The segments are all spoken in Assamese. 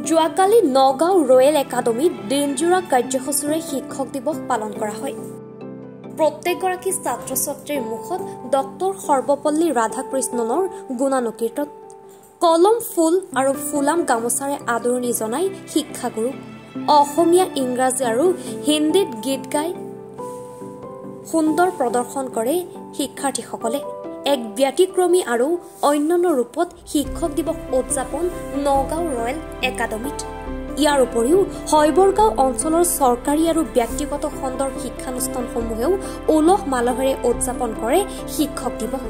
যোৱাকালি নগাঁও ৰয়েল একাডেমীত দিনজোৰা কাৰ্যসূচীৰে শিক্ষক দিৱস পালন কৰা হয়। প্ৰত্যেকগৰাকী ছাত্ৰ ছাত্ৰীৰ মুখত ডক্টৰ সৰ্বপল্লী ৰাধাকৃষ্ণনৰ গুণানুকীৰ্তন, কলম ফুল আৰু ফুলাম গামোচাৰে আদৰণি জনাই শিক্ষাগুৰু। অসমীয়া, ইংৰাজী আৰু হিন্দীত গীত গাই সুন্দৰ প্ৰদৰ্শন কৰে শিক্ষাৰ্থীসকলে। এক ব্যতিক্ৰমী আৰু অন্যান্য ৰূপত শিক্ষক দিৱস উদযাপন নগাঁও ৰয়েল একাডেমীত। ইয়াৰ উপৰিও শৈবৰগাঁও অঞ্চলৰ চৰকাৰী আৰু ব্যক্তিগত খণ্ডৰ শিক্ষানুষ্ঠানসমূহেও উলহ মালহেৰে উদযাপন কৰে শিক্ষক দিৱস।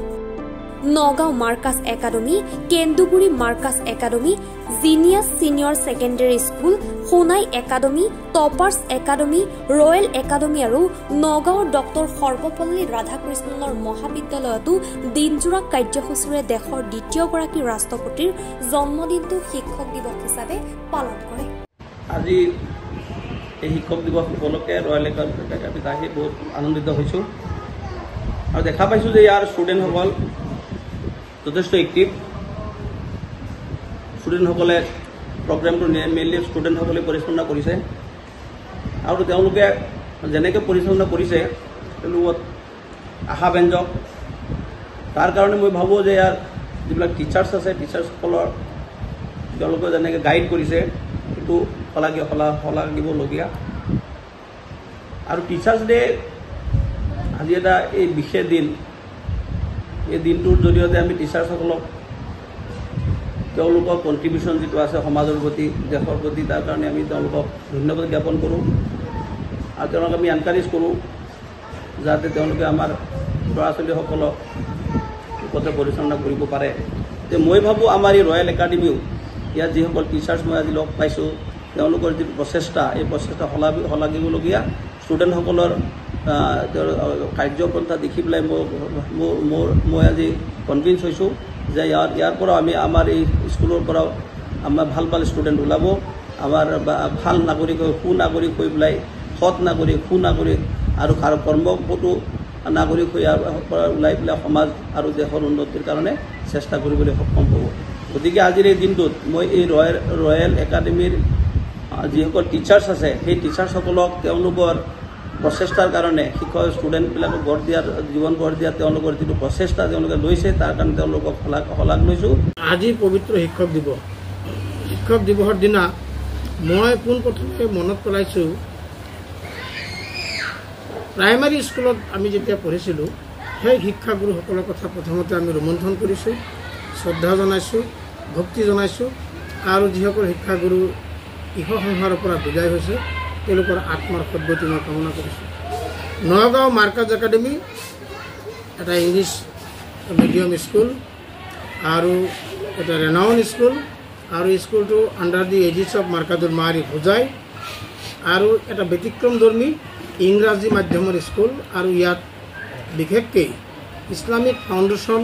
Nagaon Marcus academy, Kenduguri Marcus academy, Genius senior secondary school, Sonai academy, Toppers academy, Royal academy আৰু নগাঁৱৰ ডক্টৰ সৰ্বপল্লী ৰাধাকৃষ্ণনৰ মহাবিদ্যালয়তো দিনজোৰা কাৰ্যসূচীৰে দেশৰ দ্বিতীয়গৰাকী ৰাষ্ট্ৰপতিৰ জন্মদিনটো শিক্ষক দিৱস হিচাপে পালন কৰে। আজি এই শিক্ষক দিৱস উপলক্ষে ৰয়েল একাডেমীত আহি বহুত আনন্দিত হৈছোঁ আৰু দেখা পাইছোঁ যে ইয়াৰ ষ্টুডেণ্টসকল যথেষ্ট এক্টিভ। ষ্টুডেণ্টসকলে প্ৰগ্ৰেমটো মেইনলি ষ্টুডেণ্টসকলে পৰিচালনা কৰিছে আৰু তেওঁলোকে যেনেকৈ পৰিচালনা কৰিছে তেওঁলোকক আশাব্যঞ্জক। তাৰ কাৰণে মই ভাবোঁ যে ইয়াৰ যিবিলাক টিচাৰ্ছ আছে, টিচাৰ্ছসকলৰ তেওঁলোকে যেনেকৈ গাইড কৰিছে সেইটো শলাগিবলগীয়া। আৰু টিচাৰ্ছ ডে আজি এটা এই বিশেষ দিন। এই দিনটোৰ জৰিয়তে আমি টিচাৰ্ছসকলক তেওঁলোকৰ কণ্ট্ৰিবিউশ্যন যিটো আছে সমাজৰ প্ৰতি, দেশৰ প্ৰতি, তাৰ কাৰণে আমি তেওঁলোকক ধন্যবাদ জ্ঞাপন কৰোঁ আৰু তেওঁলোকক আমি এনকাৰেজ কৰোঁ যাতে তেওঁলোকে আমাৰ ল'ৰা ছোৱালীসকলক ওপৰতে পৰিচালনা কৰিব পাৰে। যে মই ভাবোঁ আমাৰ এই ৰয়েল একাডেমীও ইয়াত যিসকল টিচাৰ্ছ মই আজি লগ পাইছোঁ তেওঁলোকৰ যিটো প্ৰচেষ্টা, এই প্ৰচেষ্টা শলাগিবলগীয়া। ষ্টুডেণ্টসকলৰ কাৰ্যপন্থা দেখি পেলাই মই আজি কনভিন্স হৈছোঁ যে ইয়াৰ পৰাও আমি আমাৰ এই স্কুলৰ পৰাও আমাৰ ভাল ভাল ষ্টুডেণ্ট ওলাব। আমাৰ ভাল নাগৰিক হৈ, সুনাগৰিক হৈ পেলাই, সৎ নাগৰিক, সুনাগৰিক আৰু কৰ্মপটু নাগৰিক হৈ ওলাই পেলাই সমাজ আৰু দেশৰ উন্নতিৰ কাৰণে চেষ্টা কৰিবলৈ সক্ষম হ'ব। গতিকে আজিৰ এই দিনটোত মই এই ৰয়েল একাডেমীৰ যিসকল টিচাৰ্ছ আছে সেই টিচাৰ্ছসকলক তেওঁলোকৰ প্ৰচেষ্টাৰ কাৰণে, শিক্ষক ষ্টুডেণ্টবিলাকক জীৱন গঢ় দিয়াত তেওঁলোকৰ যিটো প্ৰচেষ্টা তেওঁলোকে লৈছে তাৰ কাৰণে তেওঁলোকক শলাগ লৈছোঁ। আজি পবিত্ৰ শিক্ষক দিৱস। শিক্ষক দিৱসৰ দিনা মই পোনপ্ৰথমে মনত পেলাইছোঁ প্ৰাইমাৰী স্কুলত আমি যেতিয়া পঢ়িছিলোঁ সেই শিক্ষাগুৰুসকলৰ কথা প্ৰথমতে আমি ৰোমন্থন কৰিছোঁ, শ্ৰদ্ধা জনাইছোঁ, ভক্তি জনাইছোঁ আৰু যিসকল শিক্ষাগুৰু ইহ সংসাৰৰ পৰা বিদায় হৈছে তেওঁলোকৰ আত্মাৰ সদ্গতি মই কামনা কৰিছোঁ। নগাঁও মাৰ্কাছ একাডেমী এটা ইংলিছ মিডিয়াম স্কুল আৰু এটা ৰেনাউন স্কুল আৰু স্কুলটো আণ্ডাৰ দি এজিছ অফ মাৰ্কাজুৰ মাৰি হোজাই আৰু এটা ব্যতিক্ৰমধৰ্মী ইংৰাজী মাধ্যমৰ স্কুল আৰু ইয়াত বিশেষকৈ ইছলামিক ফাউণ্ডেশ্যন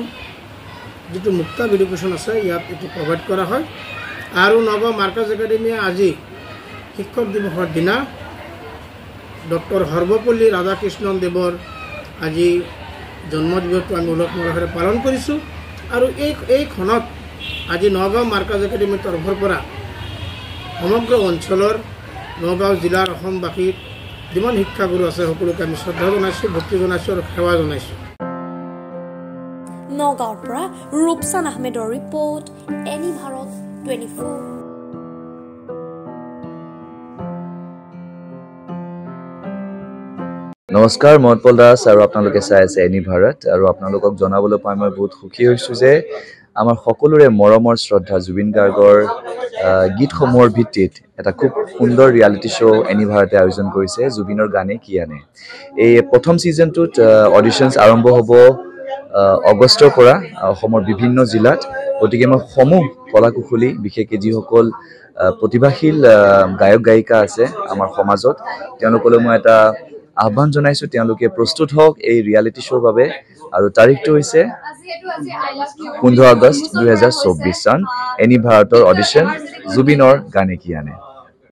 যিটো মুক্তা এডুকেশ্যন আছে ইয়াত এইটো প্ৰভাইড কৰা হয়। আৰু নগাঁও মাৰ্কাছ একাডেমীয়ে আজি শিক্ষক দিৱসৰ দিনা ডক্টৰ সৰ্বপল্লী ৰাধাকৃষ্ণন দেৱৰ আজি জন্মদিৱসটো আমি উলহ মালহেৰে পালন কৰিছোঁ। আৰু এই ক্ষণত আজি নগাঁও মাৰ্কাছ একাডেমীৰ তৰফৰ পৰা সমগ্ৰ অঞ্চলৰ নগাঁও জিলাৰ অসমবাসীৰ যিমান শিক্ষাগুৰু আছে সকলোকে আমি শ্ৰদ্ধা জনাইছোঁ, ভক্তি জনাইছোঁ আৰু সেৱা জনাইছোঁ। নগাঁৱৰ পৰা ৰূপচান আহমেদৰ ৰিপৰ্ট, এনি ভাৰত 24। নমস্কাৰ, মই উৎপল দাস আৰু আপোনালোকে চাই আছে এনি ভাৰত। আৰু আপোনালোকক জনাবলৈ পাই মই বহুত সুখী হৈছোঁ যে আমাৰ সকলোৰে মৰমৰ শ্ৰদ্ধা জুবিন গাৰ্গৰ গীতসমূহৰ ভিত্তিত এটা খুব সুন্দৰ ৰিয়েলিটি শ্ব' এনি ভাৰতে আয়োজন কৰিছে, জুবিনৰ গানে কি আনে। এই প্ৰথম ছিজনটোত অডিশ্যনছ আৰম্ভ হ'ব আগষ্টৰ পৰা অসমৰ বিভিন্ন জিলাত। গতিকে মই সমূহ কলাকুশলী, বিশেষকৈ যিসকল প্ৰতিভাশীল গায়ক গায়িকা আছে আমাৰ সমাজত, তেওঁলোকলৈ মই এটা আহ্বান জনাইছোঁ তেওঁলোকে প্ৰস্তুত হওক এই ৰিয়েলিটি শ্ব'ৰ বাবে। আৰু তাৰিখটো হৈছে 15 আগষ্ট 2024 চন। এনি ভাৰতৰ অডিশ্যন জুবিনৰ গানে কি আনে।